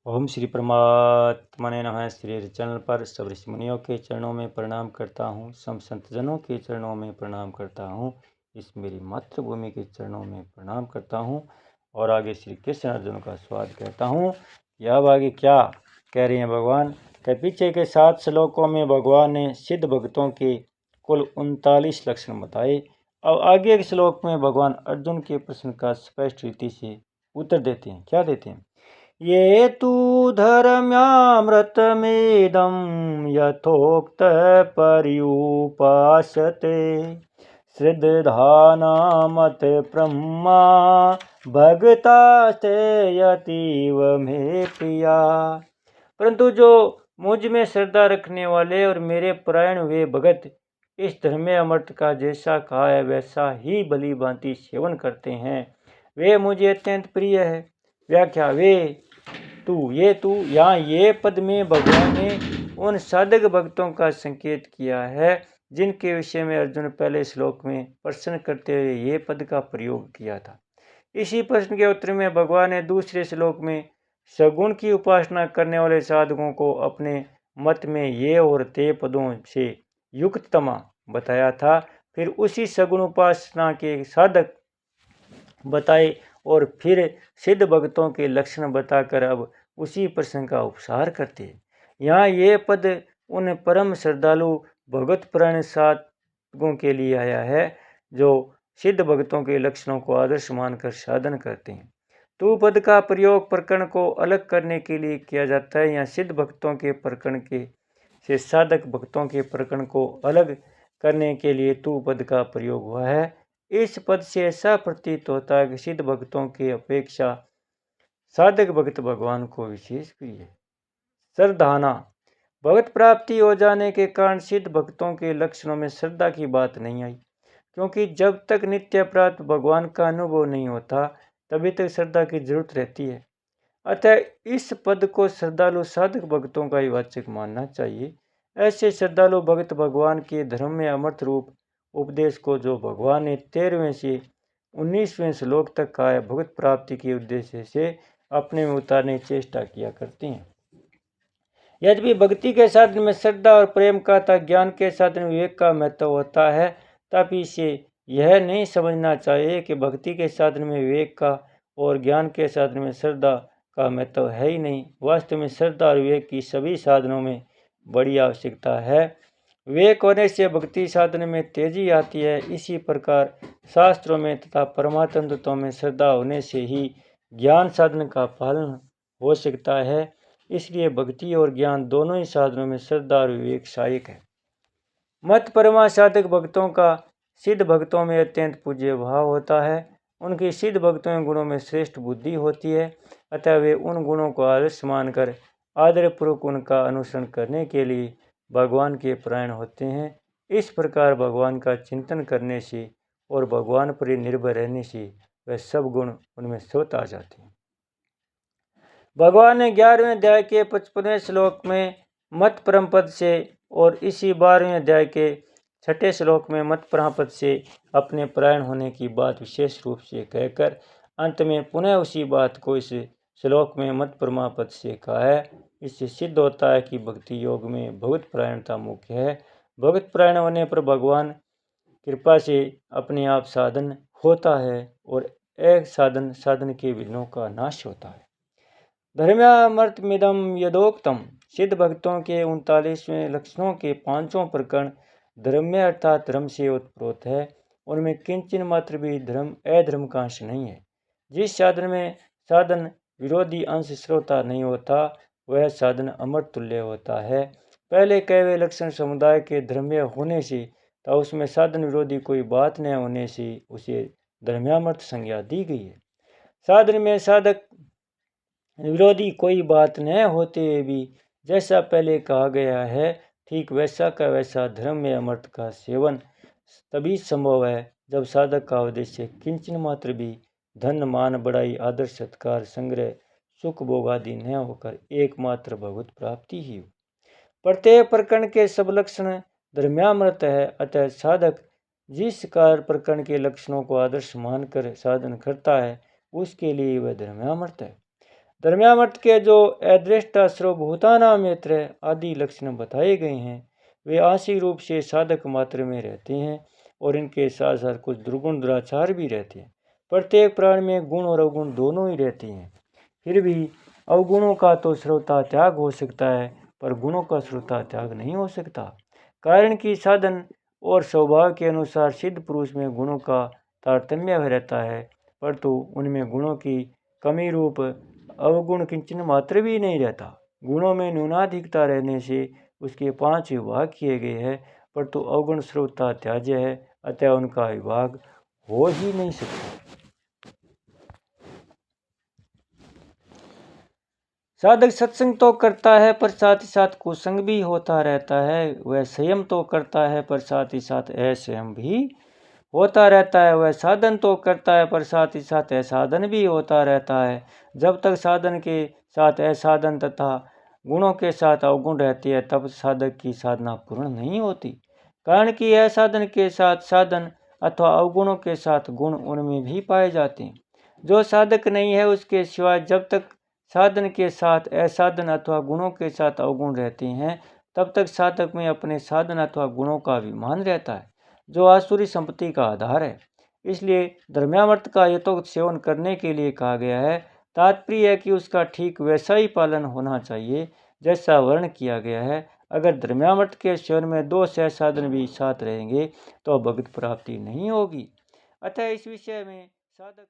ओम श्री परमात्मने नमः। श्री चैनल पर सब ऋषि मुनियों के चरणों में प्रणाम करता हूँ, सम संतजनों के चरणों में प्रणाम करता हूँ, इस मेरी मातृभूमि के चरणों में प्रणाम करता हूँ और आगे श्री कृष्ण अर्जुन का स्वागत कहता हूँ। अब आगे क्या कह रहे हैं भगवान के पीछे के 7 श्लोकों में भगवान ने सिद्ध भक्तों के कुल 39 लक्षण बताए। अब आगे के श्लोक में भगवान अर्जुन के प्रश्न का स्पष्ट रीति से उत्तर देते हैं। क्या देते हैं? ये तु धर्म्यामृतमेदं यथोक्त पर्युपासते श्रद्धानामत ब्रह्मा भगतास्ते यतीव मे प्रिया। परंतु जो मुझ में श्रद्धा रखने वाले और मेरे परायण हुए भगत इस धर्म अमृत का जैसा कहा है वैसा ही भली भांति सेवन करते हैं, वे मुझे अत्यंत प्रिय है। व्याख्या वे तू यहाँ ये पद में भगवान ने उन साधक भक्तों का संकेत किया है जिनके विषय में अर्जुन पहले श्लोक में प्रश्न करते हुए ये पद का प्रयोग किया था। इसी प्रश्न के उत्तर में भगवान ने दूसरे श्लोक में सगुण की उपासना करने वाले साधकों को अपने मत में ये और ते पदों से युक्ततमा बताया था। फिर उसी सगुण उपासना के साधक बताए और फिर सिद्ध भक्तों के लक्षण बताकर अब उसी प्रश्न का उपसार करते हैं। यहाँ ये पद उन परम श्रद्धालु भगवत प्राण साधकों के लिए आया है जो सिद्ध भक्तों के लक्षणों को आदर्श मानकर साधन करते हैं। तू पद का प्रयोग प्रकरण को अलग करने के लिए किया जाता है। यहाँ सिद्ध भक्तों के प्रकरण के से साधक भक्तों के प्रकरण को अलग करने के लिए तू पद का प्रयोग हुआ है। इस पद से ऐसा प्रतीत होता है कि सिद्ध भक्तों की अपेक्षा साधक भक्त भगवान को विशेष प्रिय है। श्रद्धाना भगत प्राप्ति हो जाने के कारण सिद्ध भक्तों के लक्षणों में श्रद्धा की बात नहीं आई, क्योंकि जब तक नित्य प्राप्त भगवान का अनुभव नहीं होता तभी तक श्रद्धा की जरूरत रहती है। अतः इस पद को श्रद्धालु साधक भक्तों का ही वाचक मानना चाहिए। ऐसे श्रद्धालु भक्त भगवान के धर्म में अमृत रूप उपदेश को जो भगवान ने 13वें से 19वें श्लोक तक कहा है भगत प्राप्ति के उद्देश्य से अपने में उतारने की चेष्टा किया करते हैं। यद्यपि भक्ति के साधन में श्रद्धा और प्रेम का तथा ज्ञान के साधन में विवेक का महत्व होता है, तभी इसे यह नहीं समझना चाहिए कि भक्ति के साधन में विवेक का और ज्ञान के साधन में श्रद्धा का महत्व है ही नहीं। वास्तव में श्रद्धा और विवेक की सभी साधनों में बड़ी आवश्यकता है। विवेक होने से भक्ति साधन में तेजी आती है। इसी प्रकार शास्त्रों में तथा परमात्म तत्वों में श्रद्धा होने से ही ज्ञान साधन का पालन हो सकता है। इसलिए भक्ति और ज्ञान दोनों ही साधनों में श्रद्धा और विवेक सहायक है। मत परमा साधक भक्तों का सिद्ध भक्तों में अत्यंत पूज्य भाव होता है। उनकी सिद्ध भक्तों के गुणों में श्रेष्ठ बुद्धि होती है, अतः वे उन गुणों को आदर्श मानकर आदरपूर्वक उनका अनुसरण करने के लिए भगवान के परायण होते हैं। इस प्रकार भगवान का चिंतन करने से और भगवान पर निर्भर रहने से वह सब गुण उनमें स्वतः आ जाते हैं। भगवान ने 11वें अध्याय के 55वें श्लोक में मत परम पद से और इसी 12वें अध्याय के 6ठे श्लोक में मत परापद से अपने परायण होने की बात विशेष रूप से कहकर अंत में पुनः उसी बात को इस श्लोक में मत परमापद से कहा है। इससे सिद्ध होता है कि भक्ति योग में भगवत परायणता मुख्य है। भगवत परायण होने पर भगवान कृपा से अपने आप साधन होता है और एक साधन के विघ्नों का नाश होता है। धर्म्यामृतमिदं यदोक्तम सिद्ध भक्तों के 39वें लक्षणों के 5वां प्रकरण धर्म्य अर्थात धर्म से उत्प्रोत है। उनमें किंचन मात्र भी अधर्म का अंश नहीं है। जिस साधन में साधन विरोधी अंश श्रोता नहीं होता वह साधन अमृत तुल्य होता है। पहले कहे हुए लक्षण समुदाय के धर्म्य होने से तथा उसमें साधन विरोधी कोई बात न होने से उसे धर्म्यामृत संज्ञा दी गई है। साधन में साधक विरोधी कोई बात न होते हुए भी जैसा पहले कहा गया है ठीक वैसा का वैसा धर्म में अमृत का सेवन तभी संभव है जब साधक का उद्देश्य किंचन मात्र भी धन मान बड़ाई आदर सत्कार संग्रह सुख भोग आदि न होकर एकमात्र भगवत प्राप्ति ही हो। प्रत्येक प्रकरण के सब लक्षण धर्म्यामृत है, अतः साधक जिस कार्य प्रकरण के लक्षणों को आदर्श मानकर साधन करता है उसके लिए वह धर्म्यामृत है। धर्म्यामर्थ के जो अदृष्टा सर्वभूतानां यत्र आदि लक्षण बताए गए हैं वे आंशिक रूप से साधक मात्र में रहते हैं और इनके साथ साथ कुछ दुर्गुण दुराचार भी रहते हैं। प्रत्येक प्राण में गुण और अवगुण दोनों ही रहते हैं। फिर भी अवगुणों का तो श्रोता त्याग हो सकता है पर गुणों का श्रोता त्याग नहीं हो सकता। कारण कि साधन और स्वभाव के अनुसार सिद्ध पुरुष में गुणों का तारतम्य रहता है परंतु उनमें गुणों की कमी रूप अवगुण किंचन मात्र भी नहीं रहता। गुणों में न्यूनाधिकता रहने से उसके 5 विभाग किए गए हैं परंतु अवगुण श्रोता त्याज्य है अतः उनका विभाग हो ही नहीं सकता। साधक सत्संग तो करता है पर साथ ही साथ कुसंग भी होता रहता है। वह संयम तो करता है पर साथ ही साथ असंयम भी होता रहता है। वह साधन तो करता है पर साथ ही साथ असाधन भी होता रहता है। जब तक साधन के साथ असाधन तथा गुणों के साथ अवगुण रहती है तब साधक की साधना पूर्ण नहीं होती। कारण कि असाधन के साथ साधन अथवा अवगुणों के साथ गुण उनमें भी पाए जाते हैं। जो साधक नहीं है उसके सिवाय जब तक साधन के साथ असाधन अथवा गुणों के साथ अवगुण रहते हैं तब तक साधक में अपने साधन अथवा गुणों का अभिमान रहता है जो आसुरी संपत्ति का आधार है। इसलिए धर्म्यामर्थ का यथोक्त सेवन करने के लिए कहा गया है। तात्पर्य है कि उसका ठीक वैसा ही पालन होना चाहिए जैसा वर्ण किया गया है। अगर धर्म्यामर्थ के सेवन में 2 सहसाधन भी साथ रहेंगे तो भगत प्राप्ति नहीं होगी। अतः इस विषय में साधक